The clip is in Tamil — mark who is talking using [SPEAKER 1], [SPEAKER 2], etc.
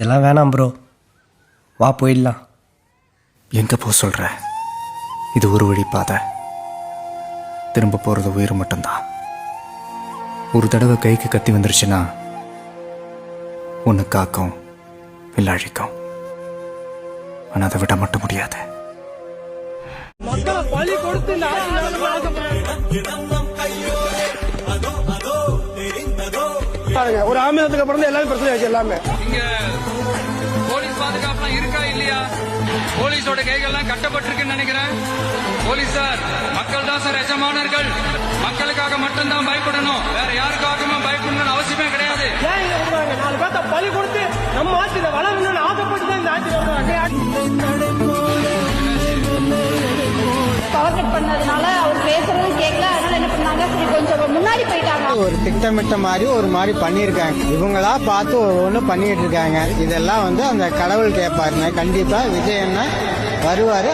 [SPEAKER 1] இதெல்லாம் வேணாம் ப்ரோ, வா போயிடலாம்.
[SPEAKER 2] எங்கே போக சொல்கிற? இது ஒரு வழி பாதை. திரும்ப போகிறது உயிர் மட்டும்தான். ஒரு தடவை கைக்கு கத்தி வந்துருச்சுன்னா ஒன்று காக்கும் இல்லை அழிக்கும். ஆனால் அதை விட மட்டும் முடியாது.
[SPEAKER 3] ஒரு ஆமியத்துக்கு அப்புறம் எல்லாமே பிரச்சனை ஆச்சு. எல்லாமே
[SPEAKER 4] இங்க போலீஸ் பாதுகாப்புலாம் இருக்கா இல்லையா? போலீஸோட கைகள்லாம் கட்டப்பட்டிருக்குன்னு நினைக்கிறேன். போலீஸ் சார், மக்கள் தான் சார் எஜமானர்கள். மக்களுக்காக மட்டும்தான் பயப்படணும், வேற யாருக்காகவும் பயப்படணும்னு அவசியமே கிடையாது.
[SPEAKER 3] ஏன் இங்க விடுறாங்க? 4 பேர்த்த பலி கொடுத்து நம்ம ஆட்சியில வளரணும்னு ஆசைப்பட்டு தான் இந்த ஆட்சி
[SPEAKER 5] டார்கெட் பண்ணதுனால அவர் பேசுறதும் கேட்கல. அதனால என்ன பண்ணாங்க, சரி கொஞ்சம் முன்னாடி போயிட்டாங்க.
[SPEAKER 6] ஒரு திட்டமிட்ட மாதிரி ஒரு மாதிரி பண்ணியிருக்காங்க. இவங்களா பார்த்து ஒன்று பண்ணிட்டு இருக்காங்க. இதெல்லாம் வந்து அந்த கடவுள் கேட்பாருங்க. கண்டிப்பா விஜய் என்ன வருவாரு.